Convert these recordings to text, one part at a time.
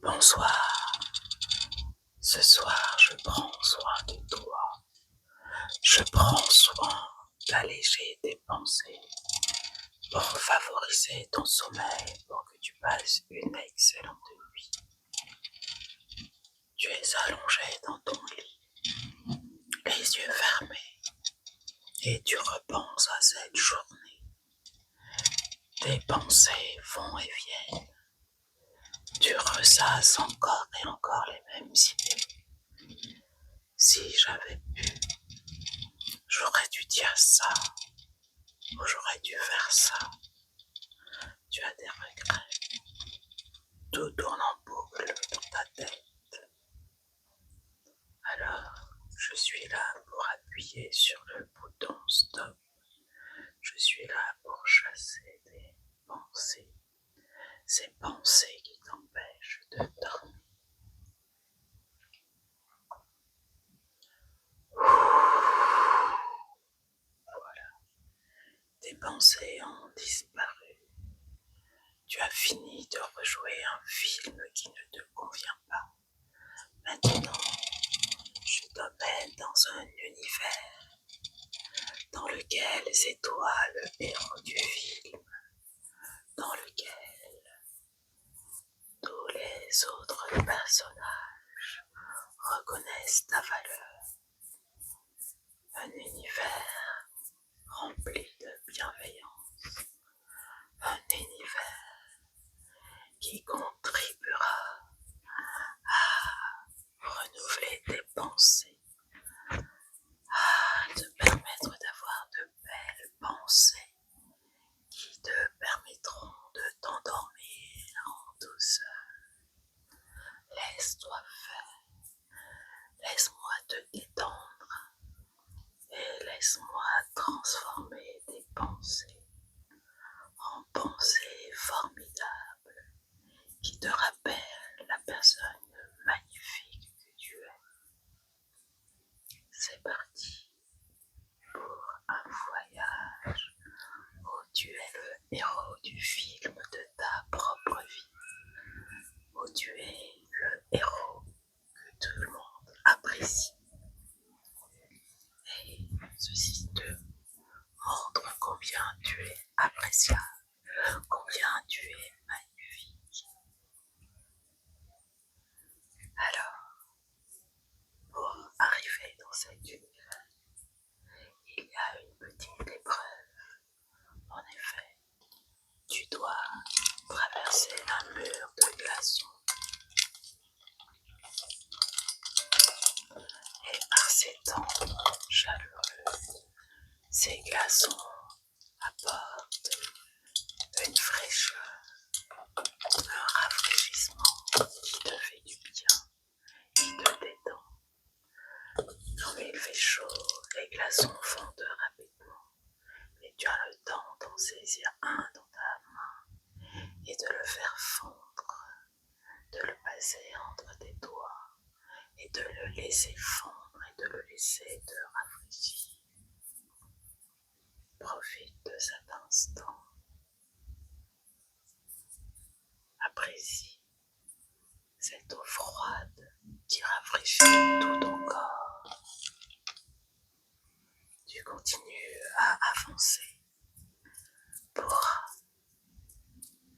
Bonsoir, ce soir je prends soin de toi, je prends soin d'alléger tes pensées pour favoriser ton sommeil, pour que tu passes une excellente nuit. Tu es allongé dans ton lit, les yeux fermés, et tu repenses à cette journée. Tes pensées vont et viennent, tu ressasses encore et encore les mêmes idées. Si j'avais pu, j'aurais dû dire ça, ou j'aurais dû faire ça. Tu as des regrets. Tout tourne en boucle dans ta tête. Alors, je suis là pour appuyer sur le bouton stop. Je suis là pour chasser tes pensées. Ces pensées qui t'empêchent de dormir. Voilà. Tes pensées ont disparu. Tu as fini de rejouer un film qui ne te convient pas. Maintenant, je t'emmène dans un univers dans lequel c'est toi le héros du film, dans lequel tous les autres personnages reconnaissent ta valeur. Un univers rempli de bienveillance, un univers qui contribuera à renouveler tes pensées, à te permettre d'avoir de belles pensées qui te permettront de t'endormir en douceur. Laisse-toi faire, laisse-moi te détendre et laisse-moi transformer tes pensées en pensées formidables qui te rappellent la personne magnifique que tu es. C'est parti pour un voyage où tu es le héros du film de ta propre vie, où tu es le héros que tout le monde apprécie. Et ceci te montre combien tu es appréciable, combien tu es magnifique. Alors, pour arriver dans cet univers, il y a une petite épreuve. En effet, tu dois traverser un mur de glaçons. Et par ces temps chaleureux, ces glaçons apportent une fraîcheur, un rafraîchissement qui te fait du bien, qui te détend. Quand il fait chaud, les glaçons fondent rapidement, mais tu as le temps d'en saisir un dans ta main et de le faire fondre, de le passer entre tes doigts et de le laisser fondre et de le laisser te rafraîchir. Profite de cet instant. Apprécie cette eau froide qui rafraîchit tout ton corps. Tu continues à avancer pour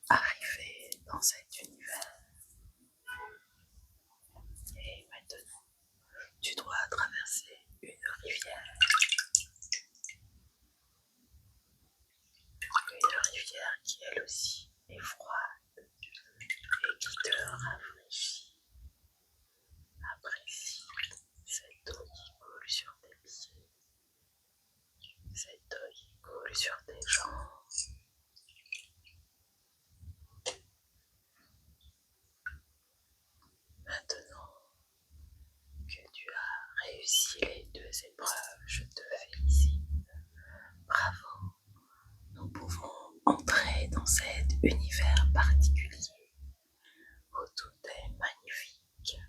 arriver dans cet univers. Et maintenant, tu dois traverser une rivière. Une rivière qui elle aussi est froide et qui te rafraîchit. Apprécie cette eau qui coule sur tes pieds, cette eau qui coule sur tes jambes. Maintenant que tu as réussi les deux épreuves, je te félicite. Bravo, nous pouvons entrer dans cet univers particulier où tout est magnifique.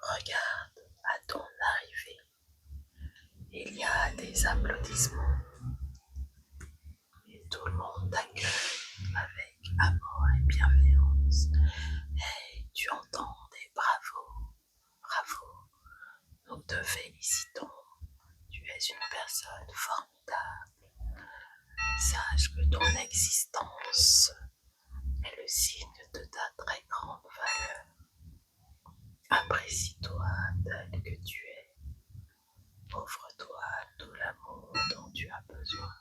Regarde à ton arrivée, il y a des applaudissements et tout le monde t'accueille avec amour et bienveillance. Et félicitons. Tu es une personne formidable. Sache que ton existence est le signe de ta très grande valeur. Apprécie-toi tel que tu es. Offre-toi tout l'amour dont tu as besoin.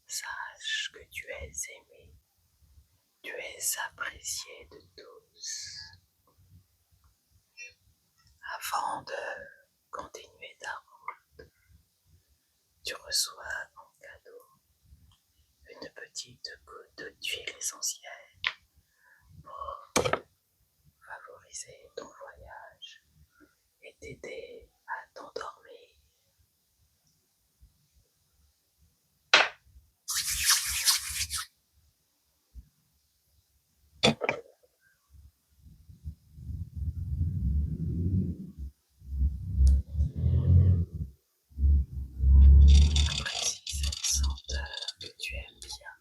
Sache que tu es aimé. Tu es apprécié de tous. Avant de continuer ta route, tu reçois en cadeau une petite goutte d'huile essentielle pour favoriser ton voyage et t'aider à t'endormir. Apprécie cette senteur que tu aimes bien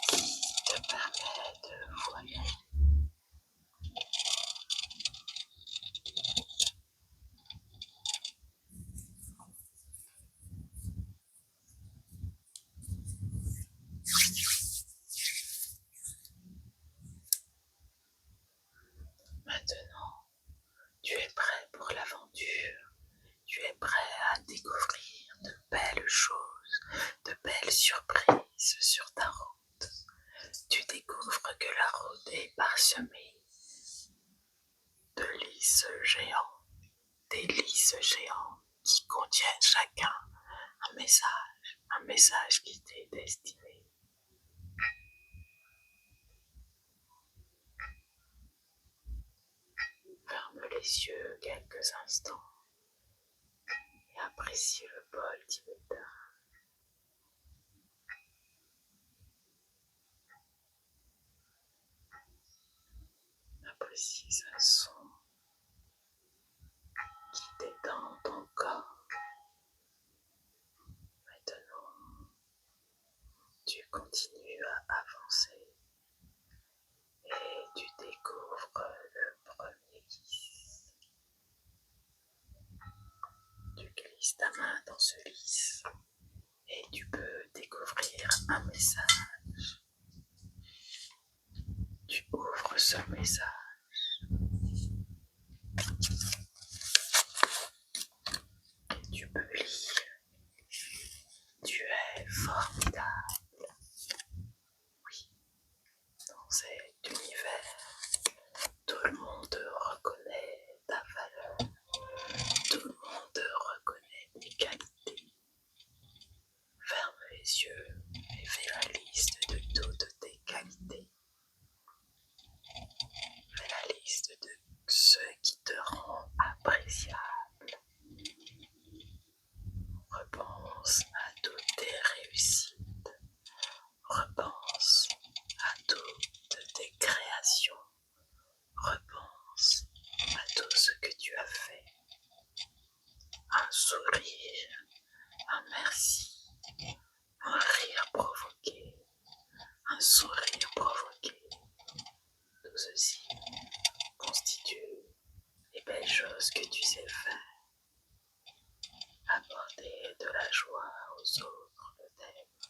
qui te permet de voyager. Maintenant, tu es prêt pour l'aventure. Tu es prêt à découvrir de belles choses, de belles surprises sur ta route. Tu découvres que la route est parsemée de lys géants, des lys géants qui contiennent chacun un message qui t'est destiné. Ferme les yeux quelques instants et apprécie le bol tibétain. Apprécie ce son qui détend ton corps. Maintenant, tu continues à avancer et tu découvres le premier lys. Tu glisses ta main dans ce lys et tu peux découvrir un message. Tu ouvres ce message. Et tu peux lire. Tu es formidable. Oui, dans cet univers, tout le monde reconnaît ta valeur. Tout le monde reconnaît tes qualités. Ferme les yeux et fais la liste de toutes tes qualités. Fais la liste de ce qui te rend appréciable. Repense à toutes tes réussites. Repense à toutes tes créations. Repense à tout ce que tu as fait. Un sourire, un merci, un rire provoqué, un sourire provoqué. Tout ceci constitue les belles choses que tu sais faire. Apporter de la joie aux autres peut-être,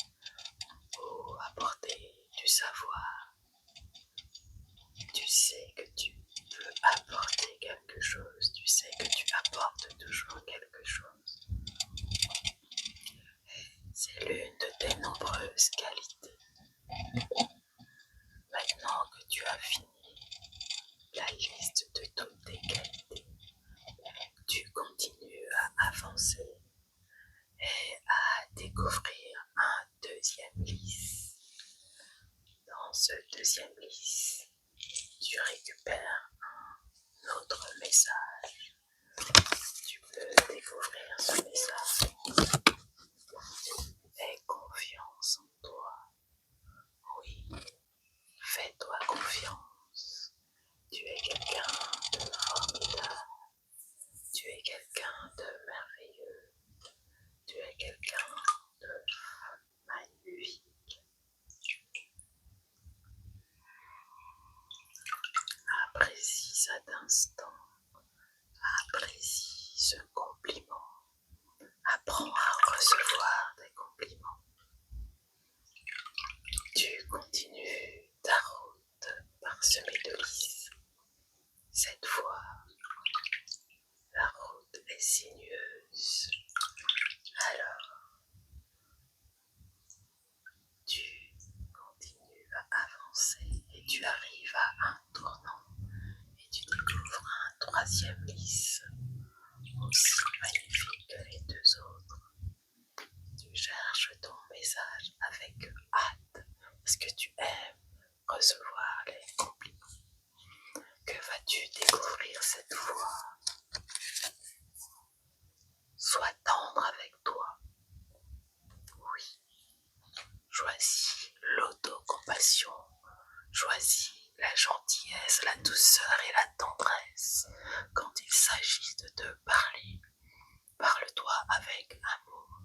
ou apporter du savoir. Tu sais que tu peux apporter quelque chose, tu sais que tu apportes toujours quelque chose. C'est l'une de tes nombreuses qualités. Maintenant que tu as fini la liste de toutes tes qualités, tu continues à avancer et à découvrir un deuxième lys. Dans ce deuxième lys, tu récupères un autre message. Tu peux découvrir ce message. Aie confiance en toi. Oui, fais-toi confiance. Tu es quelqu'un de formidable. Tu es quelqu'un de merveilleux. Tu es quelqu'un de magnifique. Apprécie cet instant. Apprécie ce compliment. Apprends à recevoir des compliments. Tu continues ta route parsemée de lys. Cette fois, la route est sinueuse. Alors, tu continues à avancer et tu arrives à un tournant et tu découvres un troisième lys, aussi magnifique que les deux autres. Tu cherches ton message avec hâte parce que tu aimes recevoir les compliments. Que vas-tu découvrir cette fois? Sois tendre avec toi. Oui. Choisis l'autocompassion. Choisis la gentillesse, la douceur et la tendresse. Quand il s'agit de te parler, parle-toi avec amour.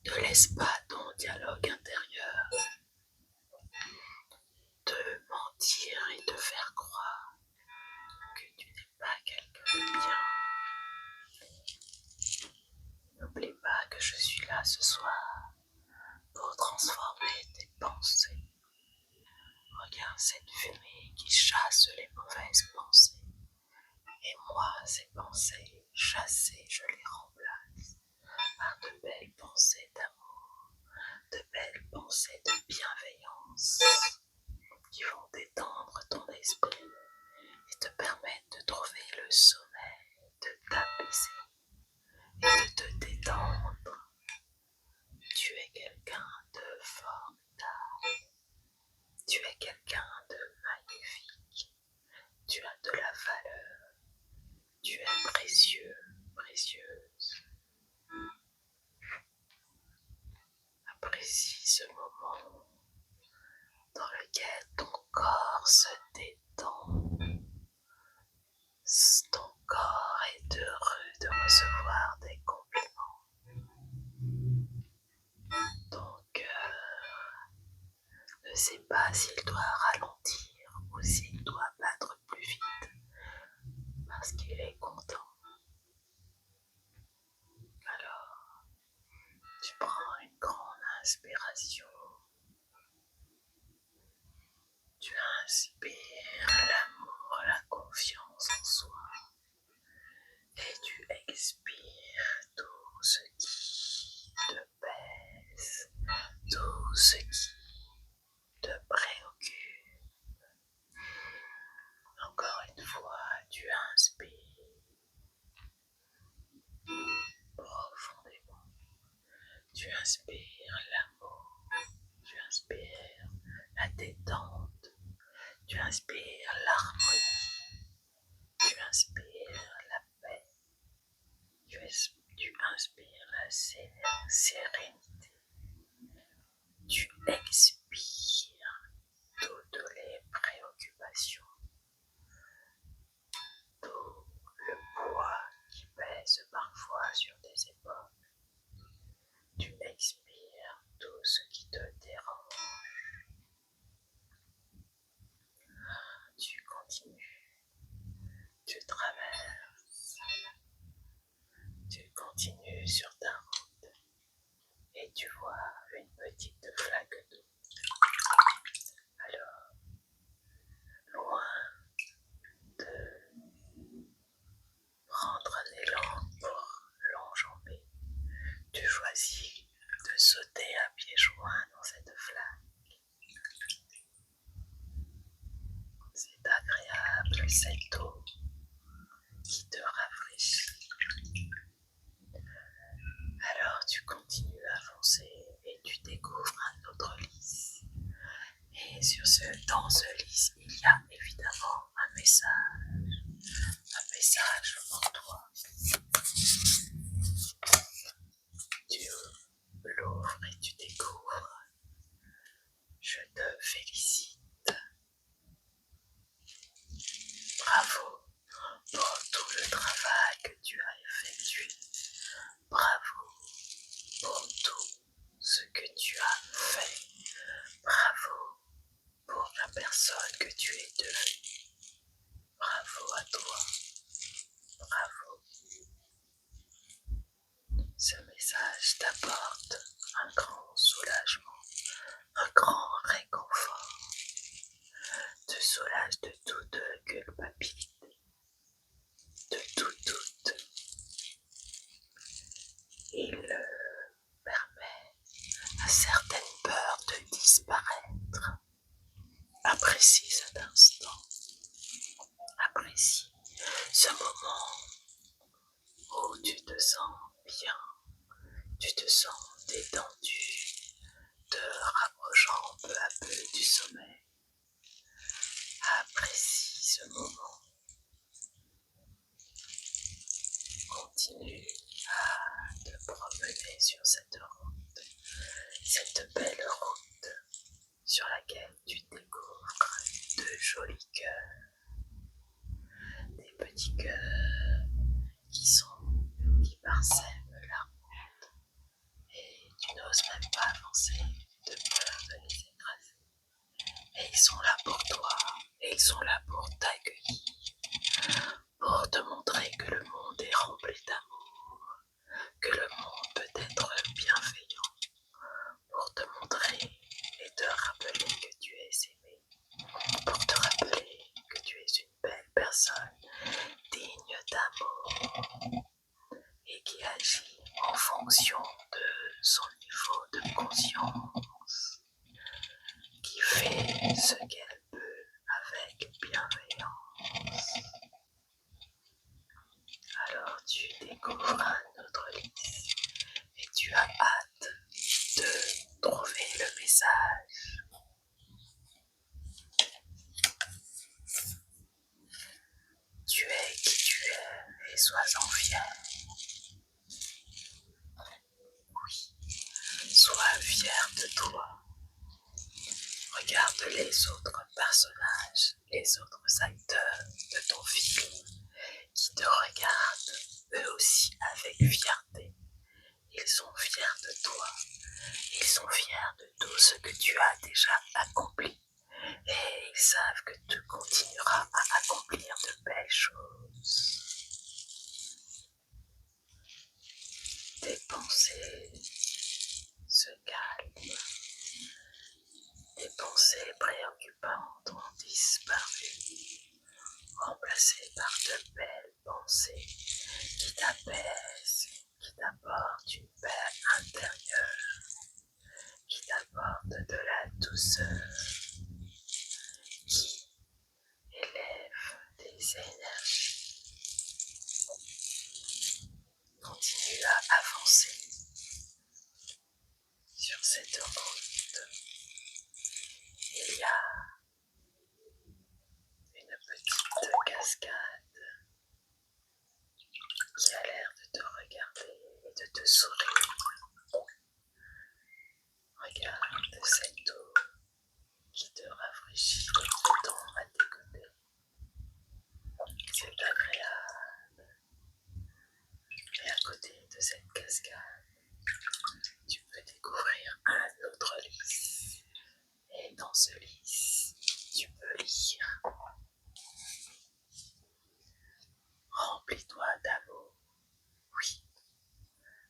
Ne laisse pas ton dialogue intérieur te mentir et te faire croire que tu n'es pas quelqu'un de bien. N'oublie pas que je suis là ce soir pour transformer tes pensées. Regarde cette fumée qui chasse les mauvaises pensées. Et moi, ces pensées chassées, je les remplace par de belles pensées d'amour, de belles pensées de bienveillance qui vont détendre ton esprit et te permettre de trouver le sommeil, de t'apaiser et de te détendre. Tu es quelqu'un de formidable. Tu es quelqu'un de magnifique. Tu as de la valeur. Tu es précieux, précieuse. Apprécie ce moment dans lequel ton corps se détend. Ton corps est heureux de recevoir des compliments. Ton cœur ne sait pas s'il doit ralentir ou s'il doit battre plus vite parce qu'il est content. Alors, tu prends une grande inspiration. Tu inspires l'amour, la confiance en soi. Et tu expires tout ce qui te pèse, tout ce qui te préoccupe. Encore une fois, tu inspires profondément. Tu inspires l'amour, tu inspires la détente, tu inspires l'harmonie, tu inspires la paix, tu inspires la sérénité, tu expires toutes les préoccupations, tout le poids qui pèse parfois sur tes épaules. Tu expires tout ce qui te dérange. Tu continues. Tu traverses. Tu continues sur ta route. Et tu vois une petite flaque d'eau. Alors, loin de prendre un élan pour l'enjamber, tu choisis de sauter à pieds joints dans cette flaque. C'est agréable cette eau qui te rafraîchit. Alors tu continues à avancer et tu découvres un autre lys. Et dans ce lys, il y a évidemment un message pour toi. Tu l'ouvres et tu découvres. Je te félicite. Bravo, soulage de toute culpabilité, de tout doute. Il permet à certaines peurs de disparaître. Apprécie cet instant, apprécie ce moment où tu te sens bien, tu te sens détendu, te rapprochant peu à peu du sommeil. Apprécie ce moment. Continue à te promener sur cette route, cette belle route sur laquelle tu découvres de jolis cœurs, des petits cœurs qui parsèment la route et tu n'oses même pas avancer de peur de les écraser. Et ils sont là pour toi, et ils sont là pour t'accueillir, pour te montrer que le monde est rempli d'amour, que le monde peut être bienveillant, pour te montrer et te rappeler que tu es aimé, pour te rappeler que tu es une belle personne, digne d'amour, et qui agit en fonction de son niveau de conscience, qui fait ce qu'elle peut avec bienveillance. Alors tu découvres un autre lys et tu as hâte de trouver le message. Tu es qui tu es et sois-en fier. Oui, sois fier de toi. Regarde les autres personnages, les autres acteurs de ton film qui te regardent eux aussi avec fierté. Ils sont fiers de toi. Ils sont fiers de tout ce que tu as déjà accompli. Et ils savent que tu continueras à accomplir de belles choses. Tes pensées se calment. Tes pensées préoccupantes ont disparu, remplacées par de belles pensées qui t'apaisent, qui t'apportent une paix intérieure, qui t'apportent de la douceur, qui élève tes énergies. Continue à avancer sur cette route. Il y a une petite cascade qui a l'air de te regarder et de te sourire. Regarde cette eau qui te rafraîchit et te tend à tes côtés. C'est agréable. Et à côté de cette cascade, tu peux découvrir un autre lys. Et dans ce lys, tu peux lire. Remplis-toi d'amour. Oui.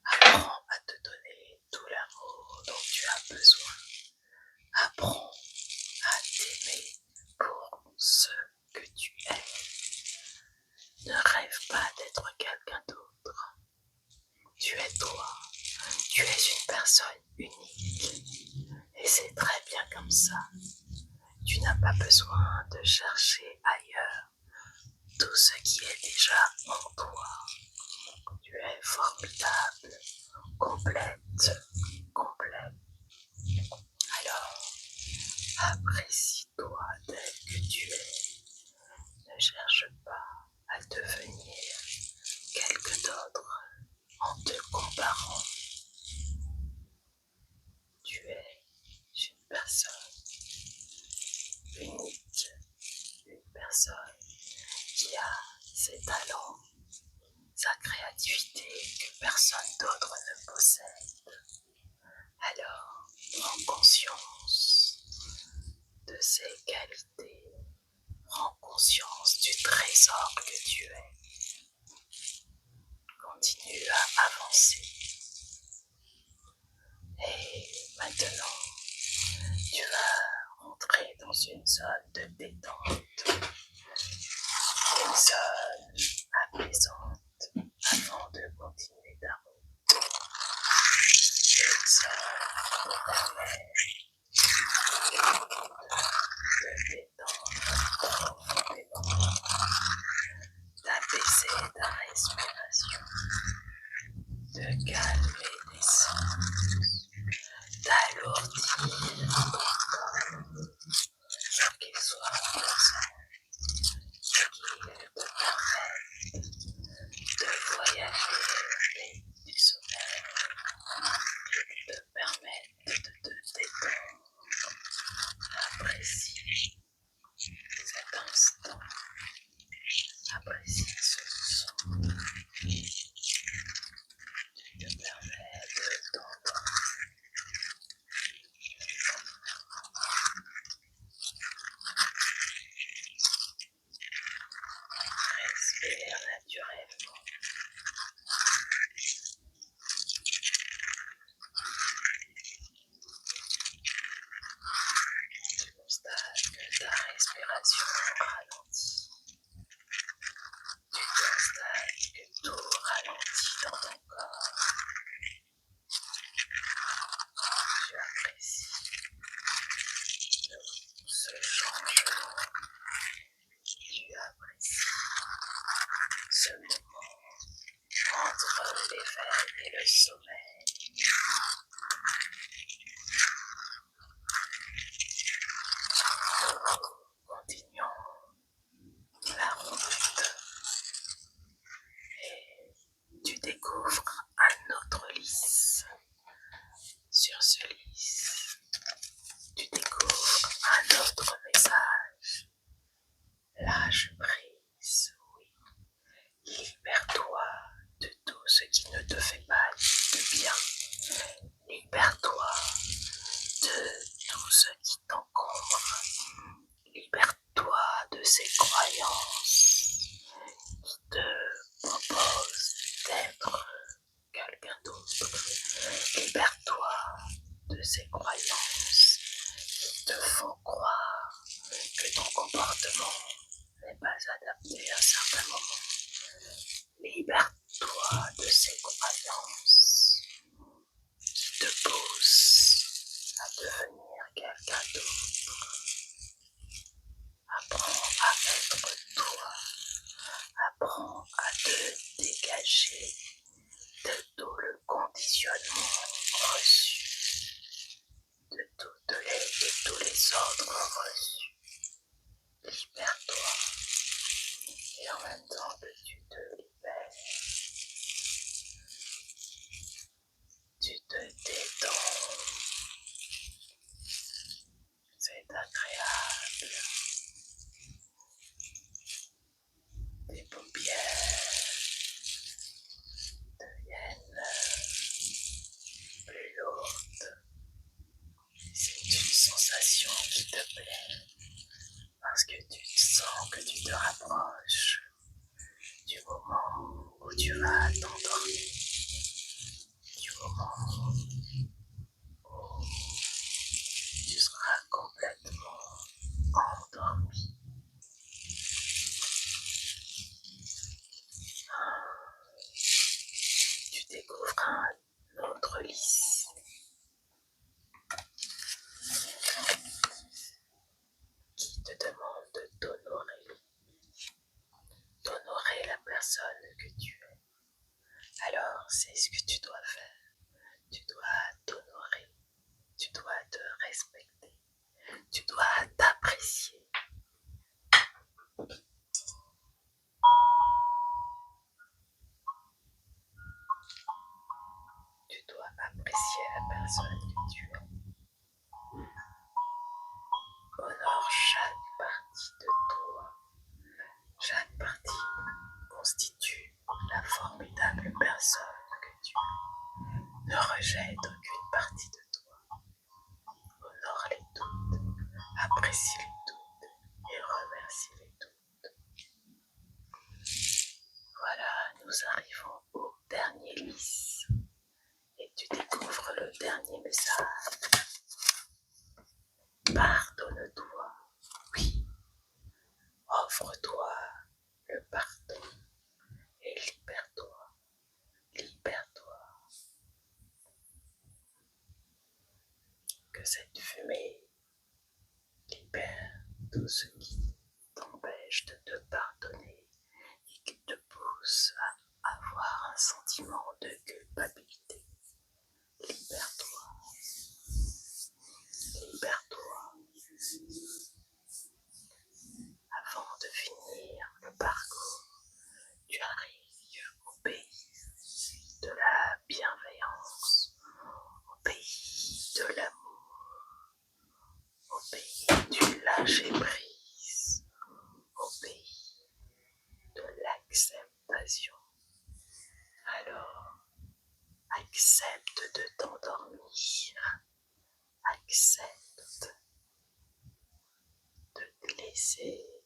Apprends à te donner tout l'amour dont tu as besoin. Apprends à t'aimer pour ce que tu es. Ne rêve pas d'être quelqu'un d'autre. Tu es toi. Tu es une personne unique. Et c'est très bien comme ça. Tu n'as pas besoin de chercher ailleurs tout ce qui est déjà en toi. Tu es formidable, complète, complet. Alors, apprécie-toi tel que tu es. Ne cherche pas à devenir quelqu'un d'autre en te comparant. Tu es une personne unique, une personne qui a ses talents, sa créativité que personne d'autre ne possède. Alors, prends conscience de ses qualités, prends conscience du trésor que tu es. Continue à avancer. Et maintenant, tu vas rentrer dans dans une zone de détente, une zone apaisante avant de continuer ta route, une zone qui permet de détendre profondément, d'apaiser ta respiration, de calmer tes sens, d'alourdir ton corps pour qu'il soit présent, qu'il te permette de voyager au rythme du sommeil, qu'il te permette de te détendre. Apprécie cet instant, apprécie ce son qui te permet de t'endormir. Respire naturellement. Tu constates que ta respiration ralentit. Tu constates que tout ralentit dans ton corps. Tu apprécies ce changement. Tu apprécies ce moment entre l'éveil et le sommeil. Continuons la route et tu découvres un autre lys. Sur ce lys, tu découvres un autre message. Lâche prise, oui. Libère-toi de tout ce qui ne te fait pas de bien. Libère-toi de tout ce qui t'encombre. Libère-toi de ces croyances qui te proposent d'être quelqu'un d'autre. Libère-toi de ces croyances qui te font croire que ton comportement n'est pas adapté à certains moments. Libère-toi de ces croyances qui te poussent à devenir quelqu'un d'autre. Apprends à être toi. Apprends à te dégager de tout le conditionnement reçu, de toutes les et tous les ordres reçus. Libère-toi. Et en même temps que tu te libères, tu te détends. C'est agréable. Tes paupières deviennent plus lourdes. C'est une sensation qui te plaît parce que tu sens que tu te rapproches du moment où tu vas t'endormir, du moment où tu seras complètement endormi. Tu découvres un autre lys qui te demande de d'honorer la personne que tu es. Alors, c'est ce que tu dois faire. Tu dois t'honorer, tu dois te respecter, tu dois t'apprécier. Tu dois apprécier la personne que tu es. Honore chaque partie de toi. Chaque partie constitue la formidable personne que tu es. Ne rejette aucune partie de toi. Honore-les toutes, apprécie-les toutes et remercie-les toutes. Voilà, nous arrivons au dernier lys et tu découvres le dernier message. Pardonne-toi. Offre-toi le pardon et libère-toi, libère-toi. Que cette fumée libère tout ce qui t'empêche de te pardonner et qui te pousse à avoir un sentiment de culpabilité. Libère-toi, libère-toi. Avant de finir le parcours, tu arrives au pays de la bienveillance, au pays de l'amour, au pays du lâcher-prise, au pays de l'acceptation. Alors, accepte de t'endormir, accepte de te laisser